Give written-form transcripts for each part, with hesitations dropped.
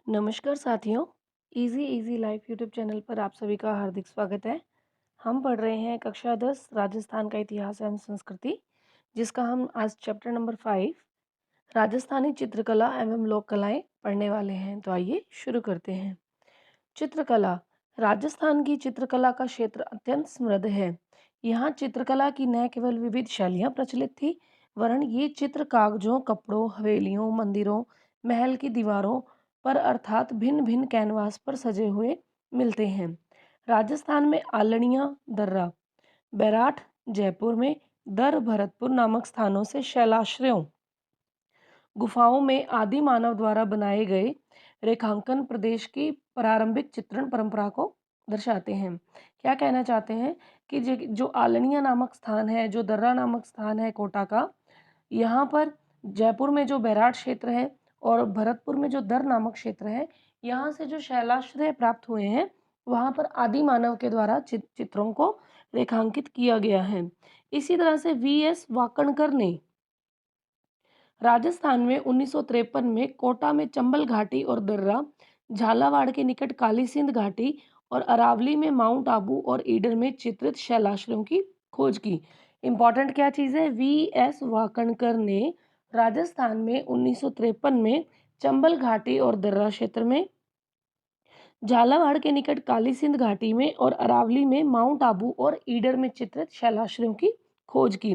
नमस्कार साथियों। Easy easy life YouTube channel पर आप सभी का हार्दिक स्वागत है। हम पढ़ रहे हैं कक्षा 10 राजस्थान का इतिहास एवं संस्कृति, जिसका हम आज चैप्टर नंबर 5 राजस्थानी चित्रकला एवं लोक कलाएं पढ़ने वाले हैं। तो आइए शुरू करते हैं। चित्रकला। राजस्थान की चित्रकला का क्षेत्र अत्यंत समृद्ध है। यहाँ चित्रकला की न केवल विविध शैलियाँ प्रचलित थी, वरन ये चित्र कागजों, कपड़ों, हवेलियों, मंदिरों, महल की दीवारों पर अर्थात भिन्न भिन्न कैनवास पर सजे हुए मिलते हैं। राजस्थान में आलणियाँ, दर्रा, बैराठ, जयपुर में दर भरतपुर नामक स्थानों से शैलाश्रयों, गुफाओं में आदि मानव द्वारा बनाए गए रेखांकन प्रदेश की प्रारंभिक चित्रण परंपरा को दर्शाते हैं। क्या कहना चाहते हैं कि जो आलनिया नामक स्थान है, जो दर्रा नामक स्थान है कोटा का, यहाँ पर जयपुर में जो बैराट क्षेत्र है और भरतपुर में जो दर नामक क्षेत्र है, यहाँ से जो शैलाश्रय प्राप्त हुए हैं, वहाँ पर आदि मानव के द्वारा चित्रों को रेखांकित किया गया है। इसी तरह से वी.एस. वाकणकर ने राजस्थान में 1953 में कोटा में चंबल घाटी और दर्रा, झालावाड़ के निकट काली सिंध घाटी और अरावली में माउंट आबू और ईडर में चित्रित शैलाश्रयों की खोज की। इंपॉर्टेंट क्या चीज़ है? वी.एस. वाकणकर ने राजस्थान में 1953 में चंबल घाटी और दर्रा क्षेत्र में, झालावाड़ के निकट काली सिंध घाटी में और अरावली में माउंट आबू और ईडर में चित्रित शैलाश्रयों की खोज की।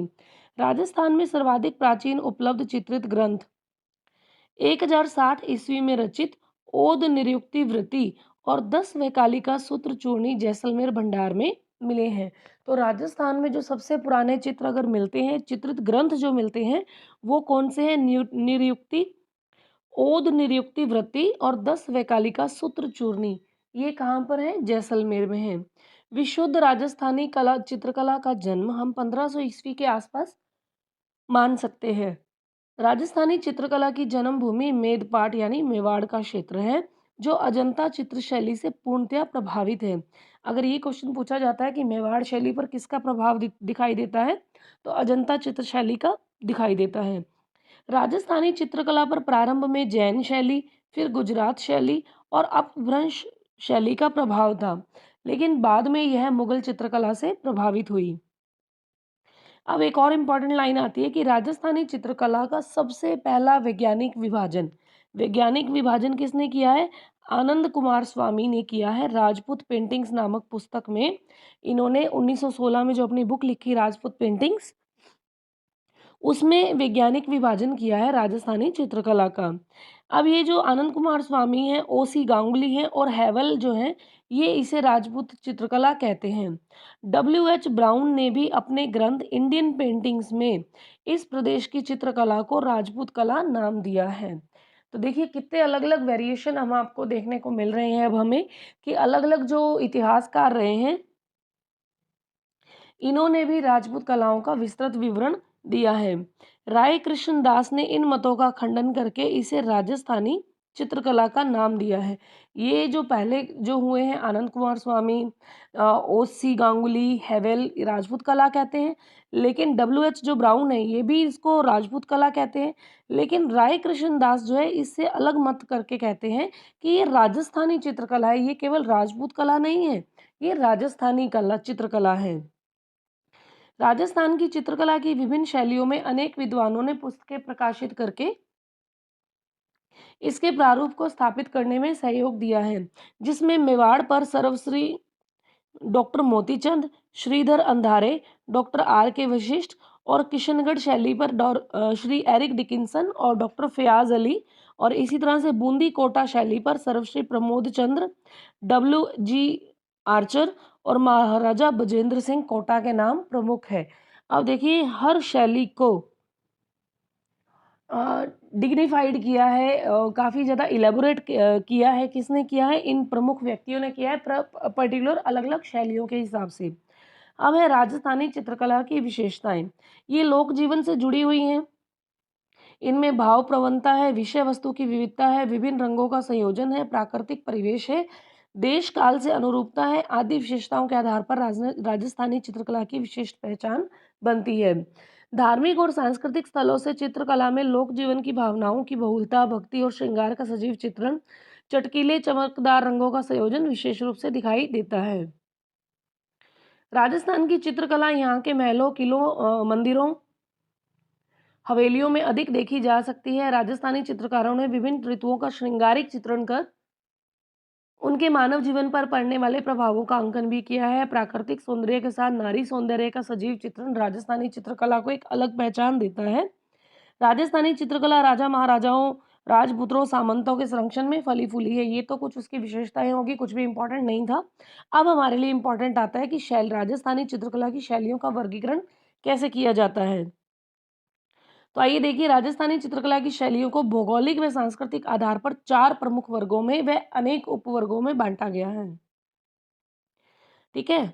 राजस्थान में सर्वाधिक प्राचीन उपलब्ध चित्रित ग्रंथ 1060 ईस्वी में रचित ओद निरुक्ति वृत्ति और 10 वैकालिका सूत्र चूर्णी जैसलमेर भंडार में मिले हैं। तो राजस्थान में जो सबसे पुराने चित्र अगर मिलते हैं, चित्रित ग्रंथ जो मिलते हैं, वो कौन से हैं? निरुक्ति, ओद निरुक्ति वृत्ति और 10 वैकालिका सूत्र चूर्णी। ये कहाँ पर है? जैसलमेर में है। विशुद्ध राजस्थानी कला चित्रकला का जन्म हम 1500 ईस्वी के आसपास मान सकते हैं। राजस्थानी चित्रकला की जन्मभूमि मेदपाट यानी मेवाड़ का क्षेत्र है, जो अजंता चित्र शैली से पूर्णतया प्रभावित है। अगर ये क्वेश्चन पूछा जाता है कि मेवाड़ शैली पर किसका प्रभाव दिखाई देता है, तो अजंता चित्र शैली का दिखाई देता है। राजस्थानी चित्रकला पर प्रारंभ में जैन शैली, फिर गुजरात शैली और अपभ्रंश शैली का प्रभाव था, लेकिन बाद में यह मुगल चित्रकला से प्रभावित हुई। अब एक और इम्पॉर्टेंट लाइन आती है कि राजस्थानी चित्रकला का सबसे पहला वैज्ञानिक विभाजन किसने किया है? आनंद कुमार स्वामी ने किया है राजपूत पेंटिंग्स नामक पुस्तक में। इन्होंने 1916 में जो अपनी बुक लिखी राजपूत पेंटिंग्स, उसमें वैज्ञानिक विभाजन किया है राजस्थानी चित्रकला का। अब ये जो आनंद कुमार स्वामी हैं, ओ.सी. गांगुली हैं और हैवल जो हैं, ये इसे राजपूत चित्रकला कहते हैं। डब्ल्यू.एच. ब्राउन ने भी अपने ग्रंथ इंडियन पेंटिंग्स में इस प्रदेश की चित्रकला को राजपूत कला नाम दिया है। तो देखिए कितने अलग-अलग वेरिएशन हम आपको देखने को मिल रहे हैं अब हमें, कि अलग-अलग जो इतिहासकार रहे हैं, इन्होंने भी राजपूत कलाओं का विस्तृत विवरण दिया है। राय कृष्ण दास ने इन मतों का खंडन करके इसे राजस्थानी चित्रकला का नाम दिया है। ये जो पहले जो हुए हैं आनंद कुमार स्वामी, ओ.सी. गांगुली, हैवेल, राजपूत कला कहते हैं, लेकिन डब्ल्यू.एच. जो ब्राउन है ये भी इसको राजपूत कला कहते हैं, लेकिन राय कृष्ण दास जो है इससे अलग मत करके कहते हैं कि ये राजस्थानी चित्रकला है, ये केवल राजपूत कला नहीं है, ये राजस्थानी कला चित्रकला है। राजस्थान की चित्रकला की विभिन्न शैलियों में अनेक विद्वानों ने पुस्तकें प्रकाशित करके इसके प्रारूप को स्थापित करने में सहयोग दिया है, जिसमें मेवाड़ पर सर्वश्री डॉक्टर मोतीचंद, श्रीधर अंधारे, डॉक्टर R.K. वशिष्ठ और किशनगढ़ शैली पर श्री एरिक डिकिंसन और डॉक्टर फयाज अली, और इसी तरह से बूंदी कोटा शैली पर सर्वश्री प्रमोद चंद्र, W.G. आर्चर और महाराजा बजेंद्र सिंह कोटा के नाम प्रमुख है। अब देखिए हर शैली को डिग्निफाइड किया है, काफ़ी ज़्यादा इलेबोरेट किया है। किसने किया है? इन प्रमुख व्यक्तियों ने किया है पर्टिकुलर अलग-अलग शैलियों के हिसाब से। अब है राजस्थानी चित्रकला की विशेषताएं। ये लोक जीवन से जुड़ी हुई हैं, इनमें भाव प्रवणता है, विषय वस्तु की विविधता है, विभिन्न रंगों का संयोजन है, प्राकृतिक परिवेश है, देश काल से अनुरूपता है, आदि विशेषताओं के आधार पर राजस्थानी चित्रकला की विशेष पहचान बनती है। धार्मिक और सांस्कृतिक स्थलों से चित्रकला में लोक जीवन की भावनाओं की बहुलता, भक्ति और श्रृंगार का सजीव चित्रण, चटकीले चमकदार रंगों का संयोजन विशेष रूप से दिखाई देता है। राजस्थान की चित्रकला यहाँ के महलों, किलों, मंदिरों, हवेलियों में अधिक देखी जा सकती है। राजस्थानी चित्रकारों ने विभिन्न ऋतुओं का श्रृंगारिक चित्रण कर उनके मानव जीवन पर पड़ने वाले प्रभावों का अंकन भी किया है। प्राकृतिक सौंदर्य के साथ नारी सौंदर्य का सजीव चित्रण राजस्थानी चित्रकला को एक अलग पहचान देता है। राजस्थानी चित्रकला राजा महाराजाओं, राजपुत्रों, सामंतों के संरक्षण में फली फूली है। ये तो कुछ उसकी विशेषताएं होगी, कुछ भी इंपॉर्टेंट नहीं था। अब हमारे लिए इंपॉर्टेंट आता है कि शैल राजस्थानी चित्रकला की शैलियों का वर्गीकरण कैसे किया जाता है। तो आइए देखिए, राजस्थानी चित्रकला की शैलियों को भौगोलिक व सांस्कृतिक आधार पर 4 प्रमुख वर्गों में व अनेक उपवर्गों में बांटा गया है। ठीक है।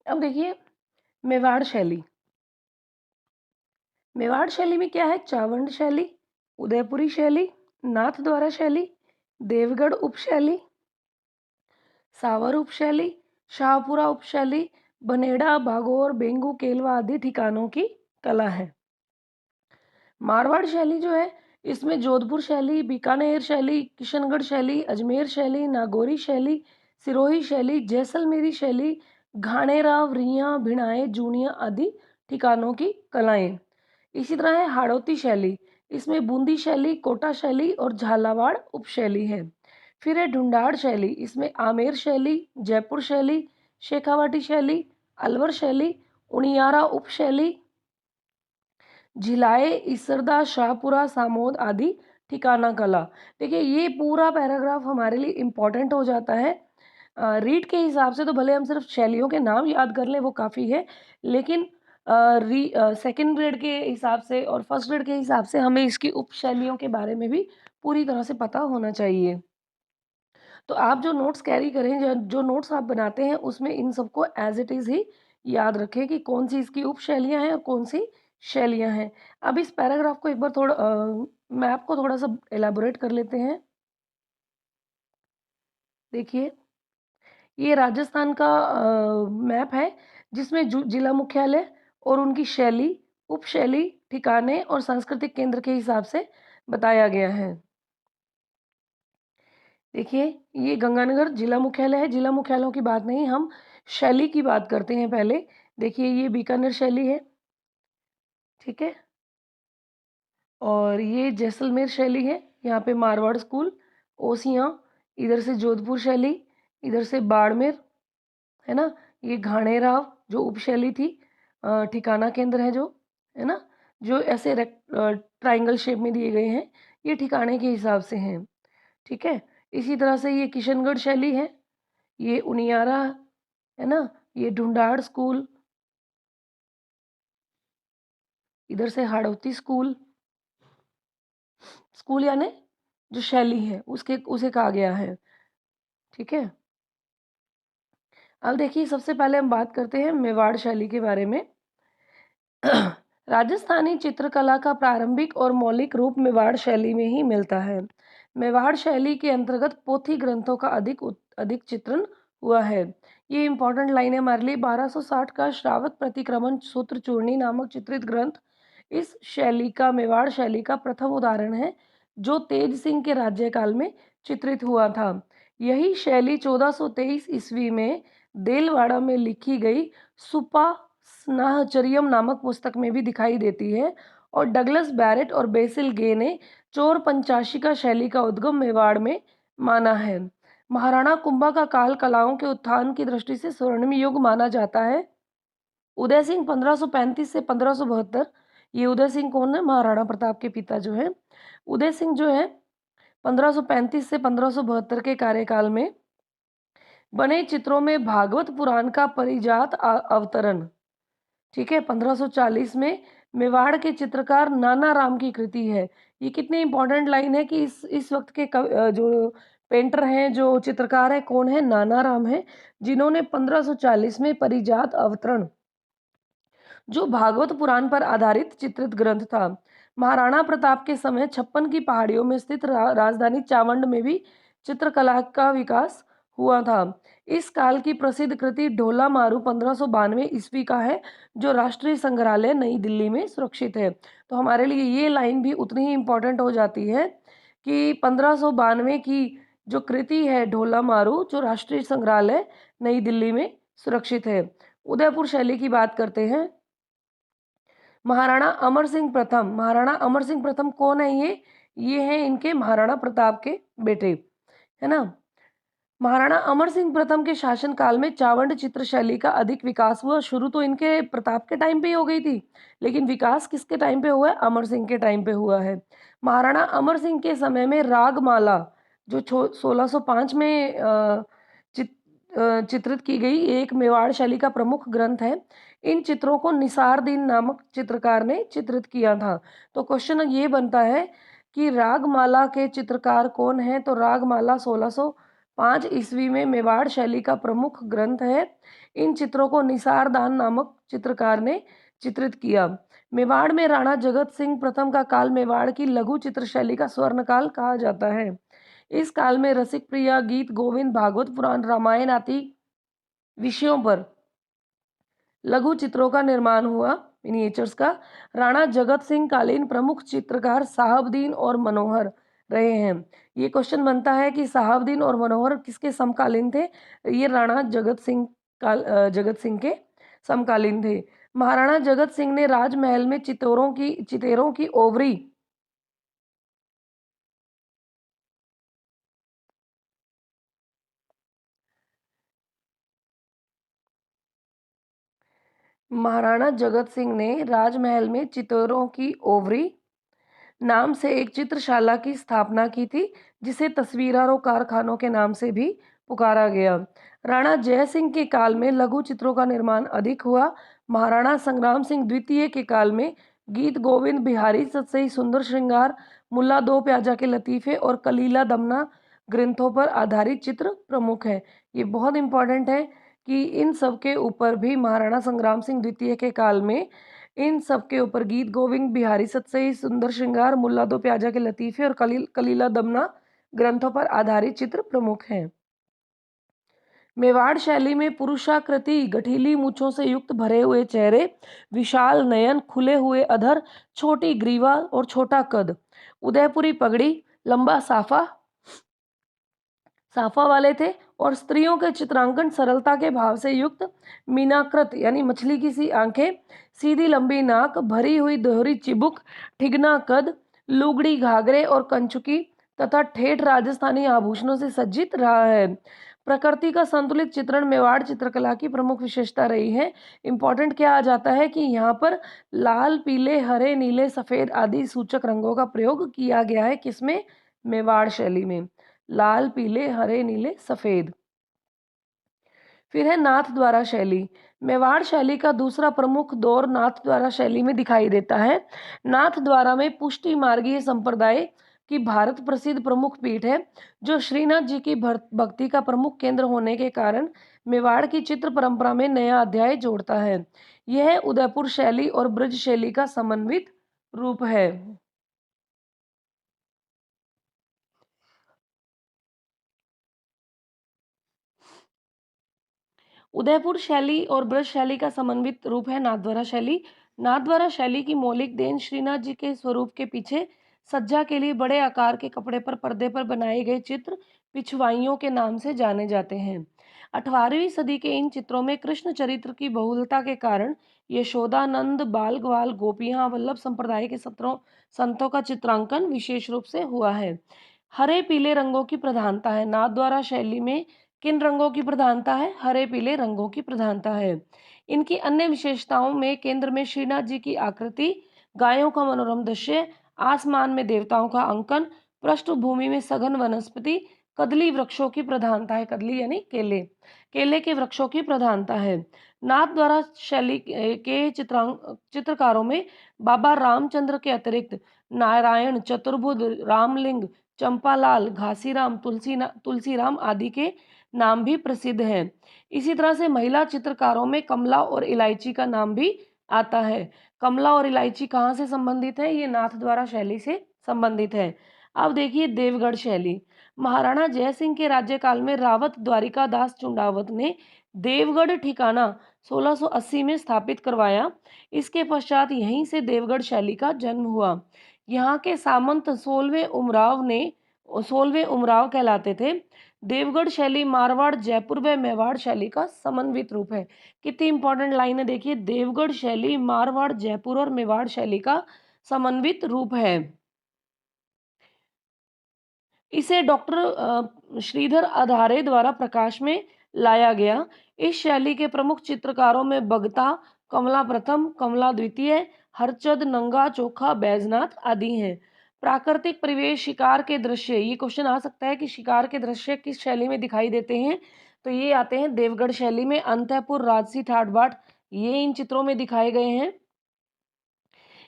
अब देखिए, मेवाड़ शैली। मेवाड़ शैली में क्या है? चावंड शैली, उदयपुरी शैली, नाथद्वारा शैली, देवगढ़ उपशैली, सावर उपशैली, शाहपुरा उपशैली, बनेड़ा, भागौर, बेंगू, केलवा आदि ठिकानों की कला है। मारवाड़ शैली जो है, इसमें जोधपुर शैली, बीकानेर शैली, किशनगढ़ शैली, अजमेर शैली, नागौरी शैली, सिरोही शैली, जैसलमेरी शैली, घाणेराव, रियां, भिणाए, जूनिया आदि ठिकानों की कलाएं। इसी तरह है हाड़ौती शैली, इसमें बूंदी शैली, कोटा शैली और झालावाड़ उपशैली है। फिर है ढूंढाड़ शैली, इसमें आमेर शैली, जयपुर शैली, शेखावाटी शैली, अलवर शैली, उनियारा उपशैली, झिलाए, इसरदा, शाहपुरा, सामोद आदि ठिकाना कला। देखिए, ये पूरा पैराग्राफ हमारे लिए इम्पॉर्टेंट हो जाता है। रीड के हिसाब से तो भले हम सिर्फ शैलियों के नाम याद कर लें, वो काफ़ी है, लेकिन सेकंड ग्रेड के हिसाब से और फर्स्ट ग्रेड के हिसाब से हमें इसकी उपशैलियों के बारे में भी पूरी तरह से पता होना चाहिए। तो आप जो नोट्स कैरी करें, जो नोट्स आप बनाते हैं, उसमें इन सबको एज इट इज़ ही याद रखें कि कौन सी इसकी उपशैलियाँ हैं और कौन सी शैलियाँ हैं। अब इस पैराग्राफ को एक बार थोड़ा मैप को थोड़ा सा एलैबोरेट कर लेते हैं। देखिए, ये राजस्थान का मैप है, जिसमें जिला मुख्यालय और उनकी शैली, उपशैली, ठिकाने और सांस्कृतिक केंद्र के हिसाब से बताया गया है। देखिए, ये गंगानगर जिला मुख्यालय है। जिला मुख्यालयों की बात नहीं, हम शैली की बात करते हैं पहले। देखिए, ये बीकानेर शैली है, ठीक है, और ये जैसलमेर शैली है। यहाँ पे मारवाड़ स्कूल, ओसियाँ, इधर से जोधपुर शैली, इधर से बाड़मेर, है ना। ये घाणेराव जो उपशैली थी, ठिकाना केंद्र है जो, है ना, जो ऐसे ट्राइंगल शेप में दिए गए हैं, ये ठिकाने के हिसाब से हैं, ठीक है। इसी तरह से ये किशनगढ़ शैली है, ये उनियारा, है ना, ये ढूंढाड़ स्कूल, इधर से हाड़ौती स्कूल, स्कूल यानी जो शैली है उसके उसे कहा गया है, ठीक है। अब देखिए, सबसे पहले हम बात करते हैं मेवाड़ शैली के बारे में। राजस्थानी चित्रकला का प्रारंभिक और मौलिक रूप मेवाड़ शैली में ही मिलता है। मेवाड़ शैली के अंतर्गत पोथी ग्रंथों का अधिक चित्रण हुआ है। ये इंपॉर्टेंट लाइन है हमारे लिए। 1260 का श्रावक प्रतिक्रमण सूत्र चूर्णी नामक चित्रित ग्रंथ इस शैली का, मेवाड़ शैली का प्रथम उदाहरण है, जो तेज सिंह के राज्यकाल में चित्रित हुआ था। यही शैली 1423 ईस्वी में देलवाड़ा में लिखी गई सुपा स्नाहचर्यम नामक पुस्तक में भी दिखाई देती है, और डगलस बैरेट और बेसिल गे ने चोर पंचाशिका शैली का उद्गम मेवाड़ में माना है। महाराणा कुंभा का काल कलाओं के उत्थान की दृष्टि से स्वर्णिम युग माना जाता है। उदय सिंह 1535 से 1572, ये उदय सिंह कौन है? महाराणा प्रताप के पिता जो है उदय सिंह, जो है 1535 से 1572 के कार्यकाल में बने चित्रों में भागवत पुराण का परिजात अवतरण, ठीक है, 1540 में मेवाड़ के चित्रकार नाना राम की कृति है। ये कितनी इंपॉर्टेंट लाइन है कि इस वक्त के जो पेंटर हैं, जो चित्रकार हैं, कौन है? नाना राम है, जिन्होंने 1540 में परिजात अवतरण, जो भागवत पुराण पर आधारित चित्रित ग्रंथ था। महाराणा प्रताप के समय 56 की पहाड़ियों में स्थित राजधानी चावंड में भी चित्रकला का विकास हुआ था। इस काल की प्रसिद्ध कृति ढोला मारू 1592 ईस्वी का है, जो राष्ट्रीय संग्रहालय नई दिल्ली में सुरक्षित है। तो हमारे लिए ये लाइन भी उतनी ही इम्पोर्टेंट हो जाती है कि 1592 की जो कृति है ढोला मारू, जो राष्ट्रीय संग्रहालय नई दिल्ली में सुरक्षित है। उदयपुर शैली की बात करते हैं। महाराणा अमर सिंह प्रथम, महाराणा अमर सिंह प्रथम कौन है ये हैं इनके महाराणा प्रताप के बेटे, है ना। महाराणा अमर सिंह प्रथम के शासनकाल में चावंड चित्र शैली का अधिक विकास हुआ। शुरू तो इनके प्रताप के टाइम पे ही हो गई थी, लेकिन विकास किसके टाइम पे हुआ है? अमर सिंह के टाइम पे हुआ है। महाराणा अमर सिंह के समय में रागमाला, जो 1605 में चित्रित की गई एक मेवाड़ शैली का प्रमुख ग्रंथ है। इन चित्रों को निसारदीन नामक चित्रकार ने चित्रित किया था। तो क्वेश्चन ये बनता है कि रागमाला के चित्रकार कौन है? तो रागमाला 1605 ईस्वी में मेवाड़ शैली का प्रमुख ग्रंथ है। इन चित्रों को निसारदान नामक चित्रकार ने चित्रित किया। मेवाड़ में राणा जगत सिंह प्रथम का काल मेवाड़ की लघु चित्र शैली का स्वर्ण काल कहा जाता है। इस काल में रसिक प्रिया, गीत गोविंद, भागवत पुराण, रामायण आदि विषयों पर लघु चित्रों का निर्माण हुआ, मिनिएचर्स का। राणा जगत सिंह कालीन प्रमुख चित्रकार साहबदीन और मनोहर रहे हैं। ये क्वेश्चन बनता है कि साहबदीन और मनोहर किसके समकालीन थे? ये राणा जगत सिंह के समकालीन थे। महाराणा जगत सिंह ने राजमहल में चितेरों की ओवरी महाराणा जगत सिंह ने राजमहल में चितौरों की ओवरी नाम से एक चित्रशाला की स्थापना की थी, जिसे तस्वीरों कारखानों के नाम से भी पुकारा गया। राणा जय सिंह के काल में लघु चित्रों का निर्माण अधिक हुआ। महाराणा संग्राम सिंह द्वितीय के काल में गीत गोविंद, बिहारी सतसई, सुंदर श्रृंगार, मुल्ला दो प्याजा के लतीफ़े और कलीला दमना ग्रंथों पर आधारित चित्र प्रमुख हैं। ये बहुत इंपॉर्टेंट है कि इन सब के ऊपर भी महाराणा संग्राम सिंह द्वितीय के काल में इन सब के ऊपर गीत गोविंद, बिहारी सतसई, सुंदर श्रृंगार, मुल्ला दो प्याजा के लतीफ़े और कलीला दमना ग्रंथों पर आधारित चित्र प्रमुख हैं। मेवाड़ शैली में पुरुषाकृति, गठीली मूछों से युक्त भरे हुए चेहरे, विशाल नयन, खुले हुए अधर, छोटी ग्रीवा और छोटा कद, उदयपुरी पगड़ी, लंबा साफा साफा वाले थे और स्त्रियों के चित्रांकन सरलता के भाव से युक्त, मीनाकृत यानी मछली की सी आंखें, सीधी लंबी नाक, भरी हुई दोहरी चिबुक, ठिगना कद, लुगड़ी, घाघरे और कंचुकी तथा ठेठ राजस्थानी आभूषणों से सज्जित रहा है। प्रकृति का संतुलित चित्रण मेवाड़ चित्रकला की प्रमुख विशेषता रही है। इंपॉर्टेंट क्या आ जाता है कि यहाँ पर लाल, पीले, हरे, नीले, सफ़ेद आदि सूचक रंगों का प्रयोग किया गया है। किसमें? मेवाड़ शैली में। लाल, पीले, हरे, नीले, सफ़ेद। फिर है नाथद्वारा शैली। मेवाड़ शैली का दूसरा प्रमुख दौर नाथद्वारा शैली में दिखाई देता है। नाथद्वारा में पुष्टि मार्गीय संप्रदाय की भारत प्रसिद्ध प्रमुख पीठ है, जो श्रीनाथ जी की भक्ति का प्रमुख केंद्र होने के कारण मेवाड़ की चित्र परंपरा में नया अध्याय जोड़ता है। यह उदयपुर शैली और ब्रज शैली का समन्वित रूप है। उदयपुर शैली और ब्रज शैली का समन्वित रूप है नाथद्वारा शैली। नाथद्वारा शैली की मौलिक देन श्रीनाथ जी के स्वरूप के पीछे सज्जा के लिए बड़े आकार के कपड़े पर पर्दे पर बनाए गए चित्र पिछवाइयों के नाम से जाने जाते हैं। 18वीं सदी के इन चित्रों में कृष्ण चरित्र की बहुलता के कारण यशोदानंद, बाल ग्वाल, गोपियाँ, वल्लभ संप्रदाय के संतों का चित्रांकन विशेष रूप से हुआ है। हरे पीले रंगों की प्रधानता है। नाथद्वारा शैली में किन रंगों की प्रधानता है? हरे पीले रंगों की प्रधानता है। इनकी अन्य विशेषताओं में केंद्र में श्रीनाथ जी की आकृति, गायों का मनोरम दृश्य, आसमान में देवताओं का अंकन, पृष्ठभूमि में सघन वनस्पति, कदली वृक्षों की प्रधानता है। कदली यानी केले, केले के वृक्षों की प्रधानता है। नाथद्वारा शैली के चित्रकारों में बाबा रामचंद्र के अतिरिक्त नारायण, चतुर्भुज, रामलिंग, चंपालाल, घासीराम, तुलसीराम आदि के नाम भी प्रसिद्ध हैं। इसी तरह से महिला चित्रकारों में कमला और इलायची का नाम भी आता है। कमला और इलायची कहाँ से संबंधित है? ये नाथद्वारा शैली से संबंधित है। अब देखिए देवगढ़ शैली। महाराणा जयसिंह के राज्यकाल में रावत द्वारिकादास चुंडावत ने देवगढ़ ठिकाना 1680 में स्थापित करवाया। इसके पश्चात यहीं से देवगढ़ शैली का जन्म हुआ। यहाँ के सामंत 16वें उमराव कहलाते थे। देवगढ़ शैली मारवाड़, जयपुर व मेवाड़ शैली का समन्वित रूप है। कितनी इंपॉर्टेंट लाइन है देखिए, देवगढ़ शैली मारवाड़, जयपुर और मेवाड़ शैली का समन्वित रूप है। इसे डॉक्टर श्रीधर अधारे द्वारा प्रकाश में लाया गया। इस शैली के प्रमुख चित्रकारों में बगता, कमला प्रथम, कमला द्वितीय, हरचंद, नंगा, चोखा, बैजनाथ आदि हैं। प्राकृतिक परिवेश, शिकार के दृश्य, ये क्वेश्चन आ सकता है कि शिकार के दृश्य किस शैली में दिखाई देते हैं, तो ये आते हैं देवगढ़ शैली में। अंतःपुर, राजसी, ठाठ बाट, ये इन चित्रों में दिखाए गए हैं।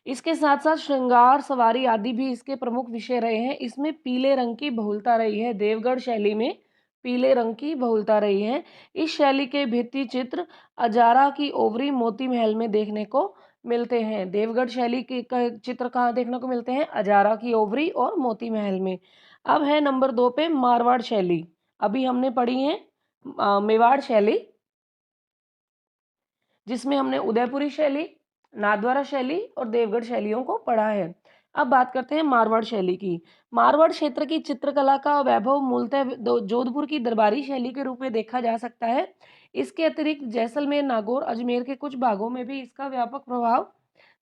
इसके साथ साथ श्रृंगार, सवारी आदि भी इसके प्रमुख विषय रहे हैं। इसमें पीले रंग की बहुलता रही है। देवगढ़ शैली में पीले रंग की बहुलता रही है। इस शैली के भित्ति चित्र अजारा की ओवरी, मोती महल में देखने को मिलते हैं। देवगढ़ शैली के चित्र कहाँ देखने को मिलते हैं? अजारा की ओवरी और मोती महल में। अब है नंबर 2 पे मारवाड़ शैली। अभी हमने पढ़ी है मेवाड़ शैली, जिसमें हमने उदयपुरी शैली, नाथद्वारा शैली और देवगढ़ शैलियों को पढ़ा है। अब बात करते हैं मारवाड़ शैली की। मारवाड़ क्षेत्र की चित्रकला का वैभव मूलतः जोधपुर की दरबारी शैली के रूप में देखा जा सकता है। इसके अतिरिक्त जैसलमेर, नागौर, अजमेर के कुछ भागों में भी इसका व्यापक प्रभाव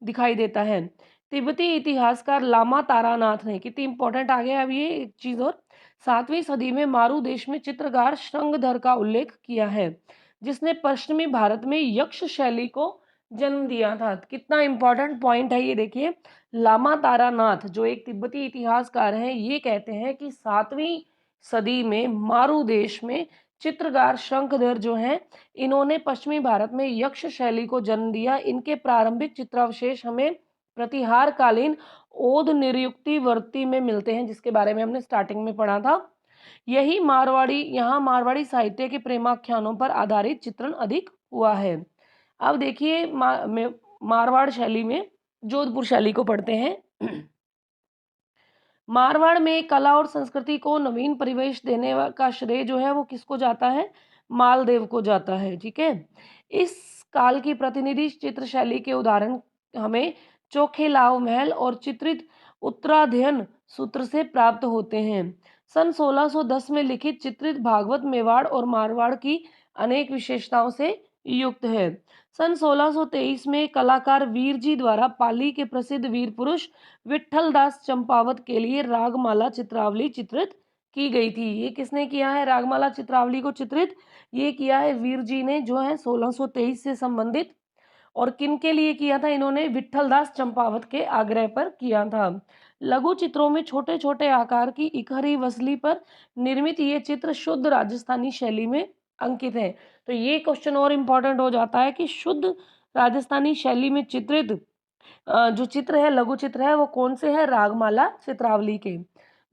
दिखाई देता है। तिब्बती इतिहासकार लामा तारानाथ ने, कितनी इंपॉर्टेंट आ गया अब ये एक चीज और, 7वीं सदी में मारू देश में चित्रकार श्रृंगधर का उल्लेख किया है, जिसने पश्चिमी भारत में यक्ष शैली को जन्म दिया था। कितना इंपॉर्टेंट पॉइंट है ये देखिए। लामा तारानाथ जो एक तिब्बती इतिहासकार हैं, ये कहते हैं कि 7वीं सदी में मारू देश में चित्रकार शंखधर जो हैं, इन्होंने पश्चिमी भारत में यक्ष शैली को जन्म दिया। इनके प्रारंभिक चित्रावशेष हमें प्रतिहार कालीन ओध निरुक्ति वर्ती में मिलते हैं, जिसके बारे में हमने स्टार्टिंग में पढ़ा था। यही यहाँ मारवाड़ी साहित्य के प्रेमाख्यानों पर आधारित चित्रण अधिक हुआ है। अब देखिए मारवाड़ शैली में जोधपुर शैली को पढ़ते हैं। मारवाड़ में कला और संस्कृति को नवीन परिवेश देने का श्रेय जो है वो किसको जाता है? मालदेव को जाता है। ठीक है। इस काल की प्रतिनिधि चित्र शैली के उदाहरण हमें चोखेलाव महल और चित्रित उत्तराध्ययन सूत्र से प्राप्त होते हैं। सन 1610 में लिखित चित्रित भागवत मेवाड़ और मारवाड़ की अनेक विशेषताओं से युक्त है। सन 1623 में कलाकार वीरजी द्वारा पाली के प्रसिद्ध वीर पुरुष विट्ठल दास चंपावत के लिए रागमाला चित्रावली चित्रित की गई थी। ये किसने किया है रागमाला चित्रावली को चित्रित? ये किया है वीर जी ने, जो है 1623 से संबंधित। और किन के लिए किया था इन्होंने? विट्ठल दास चंपावत के आग्रह पर किया था। लघु चित्रों में छोटे छोटे आकार की इकहरी वसली पर निर्मित ये चित्र शुद्ध राजस्थानी शैली में अंकित है। तो ये क्वेश्चन और इम्पोर्टेंट हो जाता है कि शुद्ध राजस्थानी शैली में चित्रित जो चित्र है, लघु चित्र है, वो कौन से है? रागमाला चित्रावली के।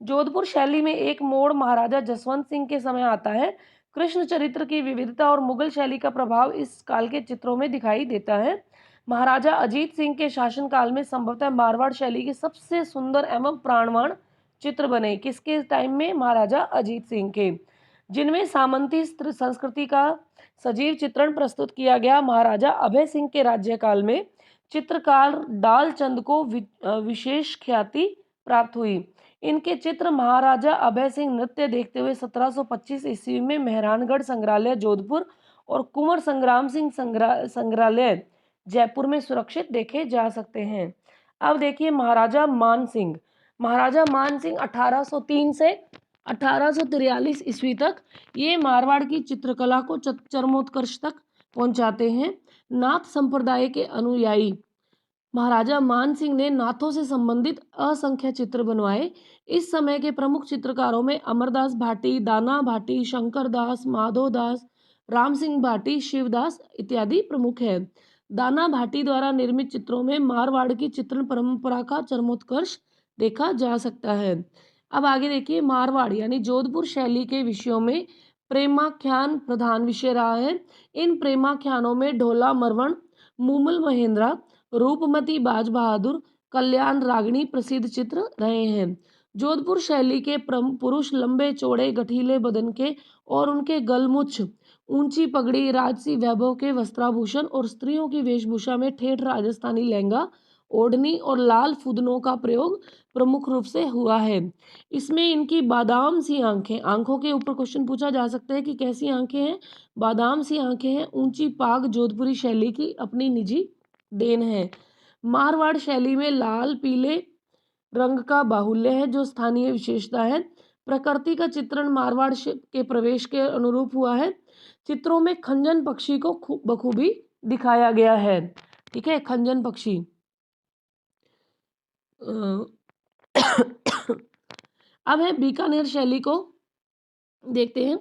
जोधपुर शैली में एक मोड़ महाराजा जसवंत सिंह के समय आता है। कृष्ण चरित्र की विविधता और मुगल शैली का प्रभाव इस काल के चित्रों में दिखाई देता है। महाराजा अजीत सिंह के शासनकाल में संभवतः मारवाड़ शैली के सबसे सुंदर एवं प्राणवान चित्र बने। किसके टाइम में? महाराजा अजीत सिंह के, जिनमें सामंती संस्कृति का सजीव चित्रण प्रस्तुत किया गया। महाराजा अभय सिंह के राज्यकाल में चित्रकार डालचंद को विशेष ख्याति प्राप्त हुई। इनके चित्र महाराजा अभय सिंह नृत्य देखते हुए 1725 ईस्वी में मेहरानगढ़ संग्रहालय जोधपुर और कुंवर संग्राम सिंह संग्रहालय जयपुर में सुरक्षित देखे जा सकते हैं। अब देखिए महाराजा मान सिंह। महाराजा मान सिंह 1803 से 1843 ईस्वी तक ये मारवाड़ की चित्रकला को चरमोत्कर्ष तक पहुंचाते हैं। नाथ संप्रदाय के अनुयायी महाराजा मान सिंह ने नाथों से संबंधित असंख्य चित्र बनवाए। इस समय के प्रमुख चित्रकारों में अमरदास भाटी, दाना भाटी, शंकर दास, माधव दास, राम सिंह भाटी, शिवदास इत्यादि प्रमुख है। दाना भाटी द्वारा निर्मित चित्रों में मारवाड़ की चित्रण परंपरा का चरमोत्कर्ष देखा जा सकता है। अब आगे देखिए, मारवाड़ यानी जोधपुर शैली के विषयों में प्रेमाख्यान प्रधान विषय रहा है। इन प्रेमाख्यानों में ढोला मरवण, मूमल महेंद्रा, रूपमती बाज बहादुर, कल्याण रागिणी प्रसिद्ध चित्र रहे हैं। जोधपुर शैली के पुरुष लंबे चौड़े गठीले बदन के और उनके गलमुछ, ऊंची पगड़ी, राजसी वैभव के वस्त्राभूषण और स्त्रियों की वेशभूषा में ठेठ राजस्थानी लहंगा, ओढ़नी और लाल फुदनों का प्रयोग प्रमुख रूप से हुआ है। इसमें इनकी बादाम सी आंखें, आंखों के ऊपर क्वेश्चन पूछा जा सकता है कि कैसी आंखें हैं, बादाम सी आंखें हैं। ऊंची पाग जोधपुरी शैली की अपनी निजी देन है। मारवाड़ शैली में लाल पीले रंग का बाहुल्य है जो स्थानीय विशेषता है। प्रकृति का चित्रण मारवाड़ के प्रवेश के अनुरूप हुआ है। चित्रों में खंजन पक्षी को बखूबी दिखाया गया है। ठीक है, खंजन पक्षी। अब है बीकानेर शैली को देखते हैं।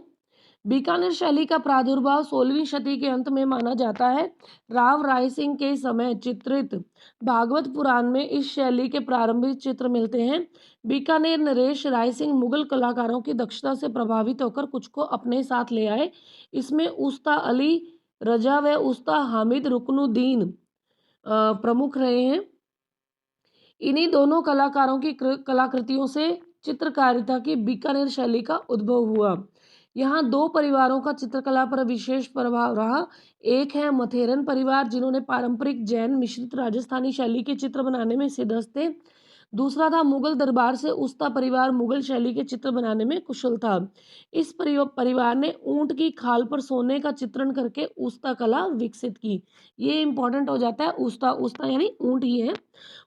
बीकानेर शैली का प्रादुर्भाव 16वीं शती के अंत में माना जाता है। राव राय सिंह के समय चित्रित भागवत पुराण में इस शैली के प्रारंभिक चित्र मिलते हैं। बीकानेर नरेश राय सिंह मुगल कलाकारों की दक्षता से प्रभावित होकर कुछ को अपने साथ ले आए। इसमें उस्ता अली रजा व उस्ता हामिद रुकनुद्दीन प्रमुख रहे हैं। इन्हीं दोनों कलाकारों की कलाकृतियों से चित्रकारिता की बीकानेर शैली का उद्भव हुआ। यहाँ दो परिवारों का चित्रकला पर विशेष प्रभाव रहा। एक है मथेरन परिवार जिन्होंने पारंपरिक जैन मिश्रित राजस्थानी शैली के चित्र बनाने में सिद्धहस्त थे। दूसरा था मुगल दरबार से उस्ता परिवार, मुगल शैली के चित्र बनाने में कुशल था। इस परिवार ने ऊंट की खाल पर सोने का चित्रण करके उस्ता कला विकसित की। ये इंपॉर्टेंट हो जाता है। उस्ता, उस्ता यानी ऊंट ही है।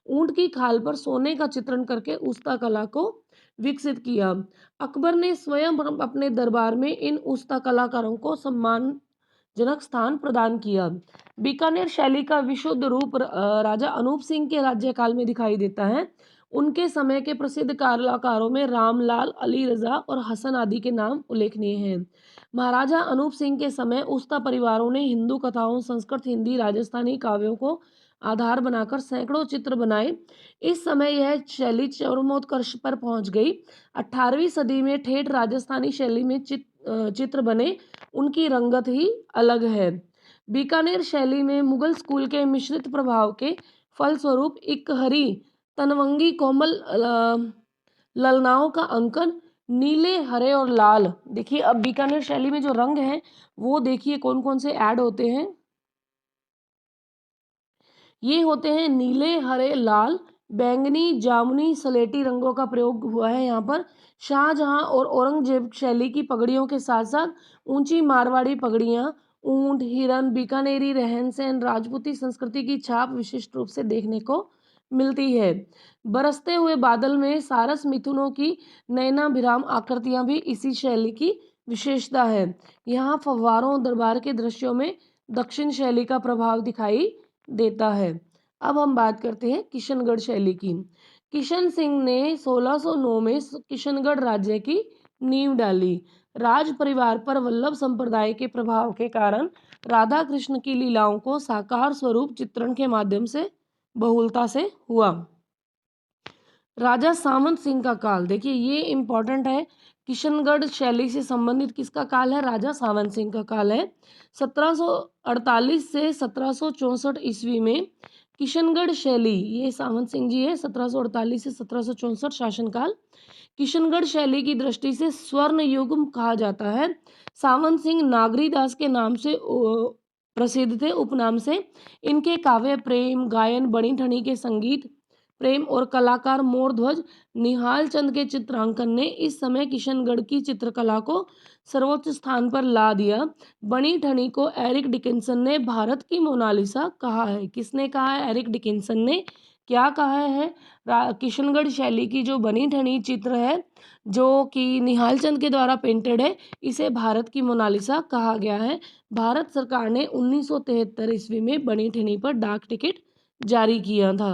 ऊंट की खाल पर सोने का चित्रण करके उस्ता कला को विकसित किया। अकबर ने स्वयं अपने दरबार में इन उस्ता कलाकारों को सम्मानजनक स्थान प्रदान किया। बीकानेर शैली का विशुद्ध रूप राजा अनूप सिंह के राज्यकाल में दिखाई देता है। उनके समय के प्रसिद्ध कलाकारों में रामलाल, अली रजा और हसन आदि के नाम उल्लेखनीय हैं। महाराजा अनूप सिंह के समय उस्ता परिवारों ने हिंदू कथाओं, संस्कृत, हिंदी, राजस्थानी काव्यों को आधार बनाकर सैकड़ों चित्र बनाए। इस समय यह शैली चरमोत्कर्ष पर पहुंच गई। 18वीं सदी में ठेठ राजस्थानी शैली में चित्र बने। उनकी रंगत ही अलग है। बीकानेर शैली में मुगल स्कूल के मिश्रित प्रभाव के फलस्वरूप इकहरी, तनवंगी, कोमल ललनाओं का अंकन, नीले, हरे और लाल। देखिए अब बीकानेर शैली में जो रंग हैं वो देखिए कौन कौन से ऐड होते हैं। ये होते हैं नीले, हरे, लाल, बैंगनी, जामुनी, सलेटी रंगों का प्रयोग हुआ है यहाँ पर। शाहजहां और औरंगजेब शैली की पगड़ियों के साथ साथ ऊंची मारवाड़ी पगड़ियाँ, ऊंट, हिरन, बीकानेरी रहन सहन, राजपूती संस्कृति की छाप विशिष्ट रूप से देखने को मिलती है। बरसते हुए बादल में सारस मिथुनों की नयनाभिराम आकृतियां भी इसी शैली की विशेषता है। यहाँ फव्वारों, दरबार के दृश्यों में दक्षिण शैली का प्रभाव दिखाई देता है। अब हम बात करते हैं किशनगढ़ शैली की। किशन सिंह ने 1609 में किशनगढ़ राज्य की नींव डाली। राज परिवार पर वल्लभ संप्रदाय के प्रभाव के कारण राधा कृष्ण की लीलाओं को साकार स्वरूप चित्रण के माध्यम से बहुलता से हुआ। राजा सावंत सिंह का काल, देखिए ये इंपॉर्टेंट है। किशनगढ़ शैली से संबंधित किसका काल है? राजा सावंत सिंह का काल है। 1748 से 1764 ईस्वी में किशनगढ़ शैली, ये सावंत सिंह जी है। 1748 से 1764 शासनकाल किशनगढ़ शैली की दृष्टि से स्वर्ण युग कहा जाता है। सावंत सिंह नागरीदास के नाम से प्रसिद्ध थे, उपनाम से। इनके काव्य, प्रेम गायन, बणी ठनी के संगीत, प्रेम और कलाकार मोरध्वज निहाल चंद के चित्रांकन ने इस समय किशनगढ़ की चित्रकला को सर्वोच्च स्थान पर ला दिया। बनी ठनी को एरिक डिकिंसन ने भारत की मोनालिसा कहा है। किसने कहा है? एरिक डिकिंसन ने। क्या कहा है? किशनगढ़ शैली की जो बनी ठनी चित्र है जो कि निहाल चंद के द्वारा पेंटेड है, इसे भारत की मोनालिसा कहा गया है। भारत सरकार ने 1973 ईस्वी में बनी ठनी पर डाक टिकट जारी किया था।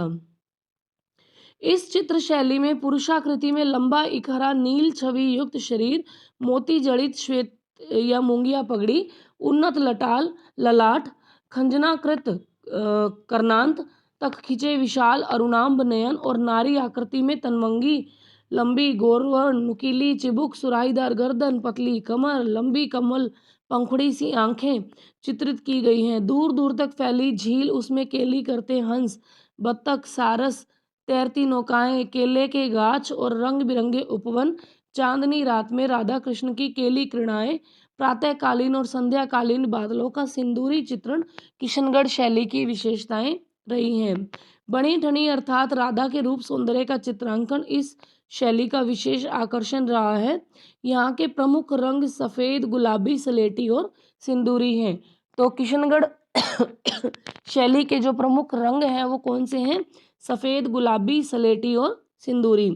इस चित्र शैली में पुरुषाकृति में लंबा इकहरा नील छवि युक्त शरीर, मोती जड़ित श्वेत या मूंगिया पगड़ी, उन्नत ललाट, खंजनाकृत कर्णांत तक खिंचे विशाल अरुणांब नयन और नारी आकृति में तनवंगी, लंबी गौरवर्ण, नुकीली चिबुक, सुराहीदार गर्दन, पतली कमर, लंबी कमल पंखुड़ी सी आंखें चित्रित की गई हैं। दूर दूर तक फैली झील, उसमें केली करते हंस, बत्तख, सारस, तैरती नौकाएं, केले के गाछ और रंग बिरंगे उपवन, चांदनी रात में राधा कृष्ण की केली क्रीड़ाएं, प्रातःकालीन और संध्याकालीन बादलों का सिंदूरी चित्रण किशनगढ़ शैली की विशेषताएं रही हैं। बनी ठनी अर्थात राधा के रूप सौंदर्य का चित्रांकन इस शैली का विशेष आकर्षण रहा है। यहाँ के प्रमुख रंग सफ़ेद, गुलाबी, सलेटी और सिंदूरी हैं। तो किशनगढ़ शैली के जो प्रमुख रंग हैं वो कौन से हैं? सफ़ेद, गुलाबी, सलेटी और सिंदूरी।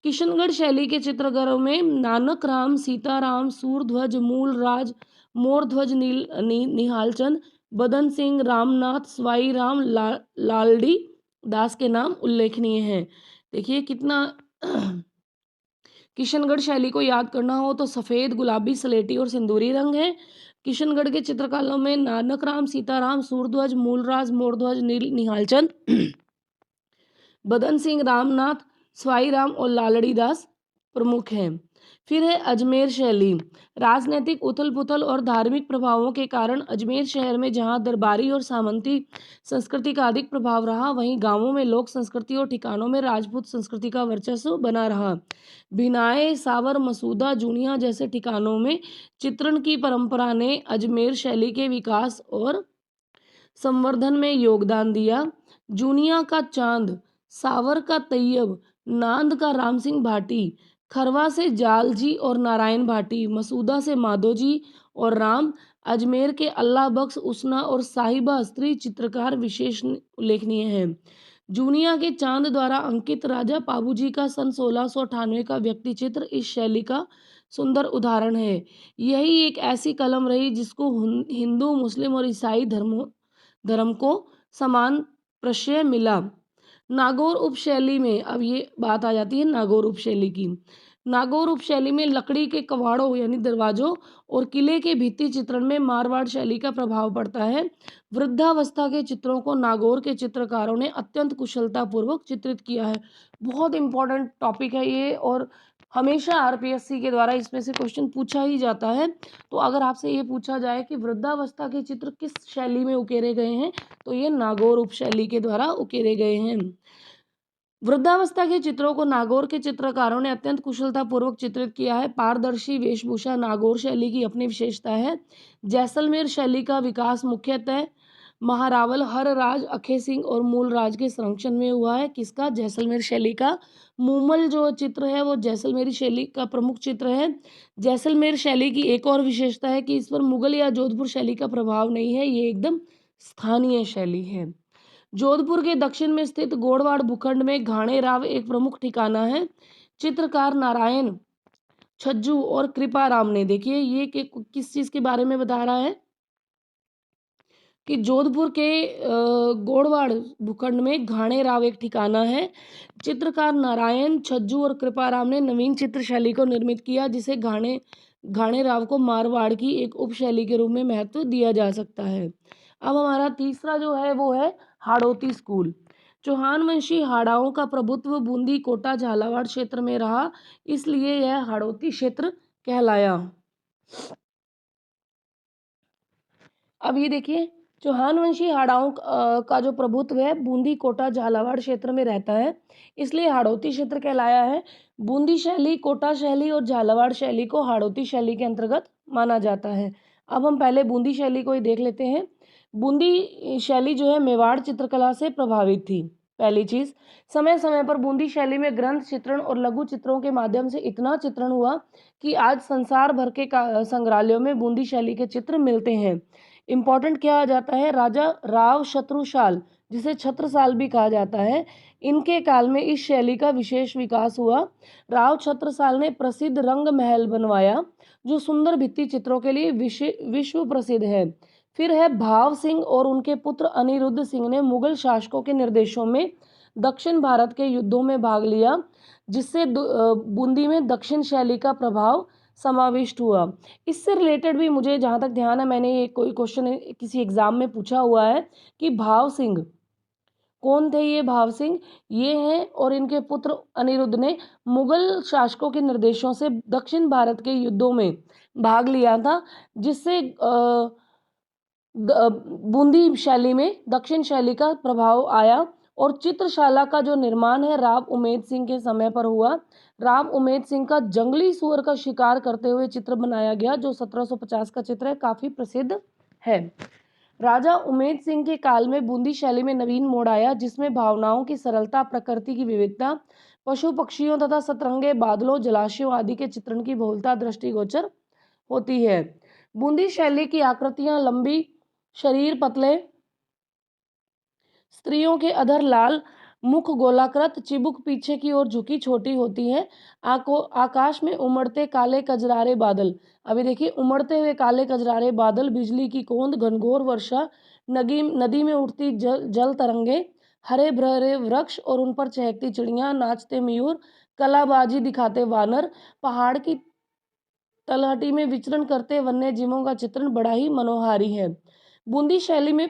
किशनगढ़ शैली के चित्रकारों में नानक राम, सीताराम, सूरध्वज, मूलराज, मोरध्वज, निहालचंद, बदन सिंह, रामनाथ, स्वाई राम, लालड़ी दास के नाम उल्लेखनीय हैं। देखिए कितना किशनगढ़ शैली को याद करना हो तो सफ़ेद, गुलाबी, सलेटी और सिंदूरी रंग है। किशनगढ़ के चित्रकारों में नानक राम, सीताराम, सूरध्वज, मूलराज, मोरध्वज, निहालचंद, बदन सिंह, रामनाथ, स्वाई राम और लालड़ी दास प्रमुख हैं। फिर है अजमेर शैली। राजनीतिक उथल पुथल और धार्मिक प्रभावों के कारण अजमेर शहर में जहां दरबारी और सामंती संस्कृति का अधिक प्रभाव रहा, वहीं गांवों में लोक संस्कृति और ठिकानों में राजपूत संस्कृति का वर्चस्व बना रहा। भिनाए, सावर, मसूदा, जूनिया जैसे ठिकानों में चित्रण की परंपरा ने अजमेर शैली के विकास और संवर्धन में योगदान दिया। जूनिया का चांद, सावर का तैयब, नांद का राम सिंह भाटी, खरवा से जालजी और नारायण भाटी, मसूदा से माधोजी और राम, अजमेर के अल्लाह बख्श, उसना और साहिबा स्त्री चित्रकार विशेष उल्लेखनीय हैं। जूनिया के चांद द्वारा अंकित राजा पाबूजी का सन 1698 का व्यक्ति चित्र इस शैली का सुंदर उदाहरण है। यही एक ऐसी कलम रही जिसको हिंदू, मुस्लिम और ईसाई धर्म को समान प्रश्रय मिला। नागौर उपशैली में, अब ये बात आ जाती है नागौर उपशैली की। नागौर उपशैली में लकड़ी के कवाड़ों यानी दरवाजों और किले के भित्ति चित्रण में मारवाड़ शैली का प्रभाव पड़ता है। वृद्धावस्था के चित्रों को नागौर के चित्रकारों ने अत्यंत कुशलता पूर्वक चित्रित किया है। बहुत इंपॉर्टेंट टॉपिक है ये और हमेशा आरपीएससी के द्वारा इसमें से क्वेश्चन पूछा ही जाता है। तो अगर आपसे ये पूछा जाए कि वृद्धावस्था के चित्र किस शैली में उकेरे गए हैं, तो ये नागौर उपशैली के द्वारा उकेरे गए हैं। वृद्धावस्था के चित्रों को नागौर के चित्रकारों ने अत्यंत कुशलतापूर्वक चित्रित किया है। पारदर्शी वेशभूषा नागौर शैली की अपनी विशेषता है। जैसलमेर शैली का विकास मुख्यतः महारावल, हरराज, अखे सिंह और मूलराज के संरक्षण में हुआ है। किसका? जैसलमेर शैली का। मूमल जो चित्र है वो जैसलमेरी शैली का प्रमुख चित्र है। जैसलमेर शैली की एक और विशेषता है कि इस पर मुगल या जोधपुर शैली का प्रभाव नहीं है, ये एकदम स्थानीय शैली है। जोधपुर के दक्षिण में स्थित गोड़वाड़ भूखंड में घाणे राव एक प्रमुख ठिकाना है। चित्रकार नारायण, छज्जू और कृपा राम ने, देखिए ये किस चीज के बारे में बता रहा है कि जोधपुर के गोड़वाड़ भूखंड में घाणे राव एक ठिकाना है। चित्रकार नारायण, छज्जू और कृपा राम ने नवीन चित्र शैली को निर्मित किया, जिसे घाणे राव को मारवाड़ की एक उपशैली के रूप में महत्व दिया जा सकता है। अब हमारा तीसरा जो है वो है हाड़ौती स्कूल। चौहान वंशी हाड़ाओं का प्रभुत्व बूंदी, कोटा, झालावाड़ क्षेत्र में रहा, इसलिए यह हाड़ौती क्षेत्र कहलाया। अब ये देखिए, चौहान वंशी हाड़ाओं का जो प्रभुत्व है बूंदी, कोटा, झालावाड़ क्षेत्र में रहता है, इसलिए हाड़ौती क्षेत्र कहलाया है। बूंदी शैली, कोटा शैली और झालावाड़ शैली को हाड़ौती शैली के अंतर्गत माना जाता है। अब हम पहले बूंदी शैली को ही देख लेते हैं। बूंदी शैली जो है मेवाड़ चित्रकला से प्रभावित थी। पहली चीज, समय समय पर बूंदी शैली में ग्रंथ चित्रण और लघु चित्रों के माध्यम से इतना चित्रण हुआ कि आज संसार भर के संग्रहालयों में बूंदी शैली के चित्र मिलते हैं। इम्पॉर्टेंट क्या आ जाता है? राजा राव शत्रुशाल, जिसे छत्रसाल भी कहा जाता है, इनके काल में इस शैली का विशेष विकास हुआ। राव छत्रसाल ने प्रसिद्ध रंग महल बनवाया, जो सुंदर भित्ति चित्रों के लिए विश्व प्रसिद्ध है। फिर है भाव सिंह और उनके पुत्र अनिरुद्ध सिंह ने मुगल शासकों के निर्देशों में दक्षिण भारत के युद्धों में भाग लिया, जिससे बूंदी में दक्षिण शैली का प्रभाव समाविष्ट हुआ। इससे रिलेटेड भी मुझे जहाँ तक ध्यान है, मैंने ये कोई क्वेश्चन किसी एग्जाम में पूछा हुआ है कि भाव सिंह कौन थे? ये भाव सिंह ये हैं और इनके पुत्र अनिरुद्ध ने मुगल शासकों के निर्देशों से दक्षिण भारत के युद्धों में भाग लिया था, जिससे बूंदी शैली में दक्षिण शैली का प्रभाव आया और चित्रशाला का जो निर्माण है राव उमेद सिंह के समय पर हुआ। राव उमेद सिंह का जंगली सुअर का शिकार करते हुए चित्र बनाया गया, जो 1750 का चित्र है, काफी प्रसिद्ध है। राजा उमेद सिंह के काल में बूंदी शैली में नवीन मोड़ आया, जिसमें भावनाओं की सरलता, प्रकृति की विविधता, पशु पक्षियों तथा सतरंगे बादलों, जलाशयों आदि के चित्रण की बहुलता दृष्टिगोचर होती है। बूंदी शैली की आकृतियां लंबी, शरीर पतले, स्त्रियों के अधर लाल, मुख गोलाकृत, चिबुक पीछे की ओर झुकी छोटी होती है। आकाश में उमड़ते काले कजरारे बादल। अभी देखिए, उमड़ते हुए काले कजरारे बादल, बिजली की कोंद, घनघोर वर्षा, नदी में उठती जल तरंगे, हरे भरे वृक्ष और उन पर चहकती चिड़िया, नाचते मयूर, कलाबाजी दिखाते वानर, पहाड़ की तलहटी में विचरण करते वन्य जीवों का चित्रण बड़ा ही मनोहारी है। बूंदी शैली में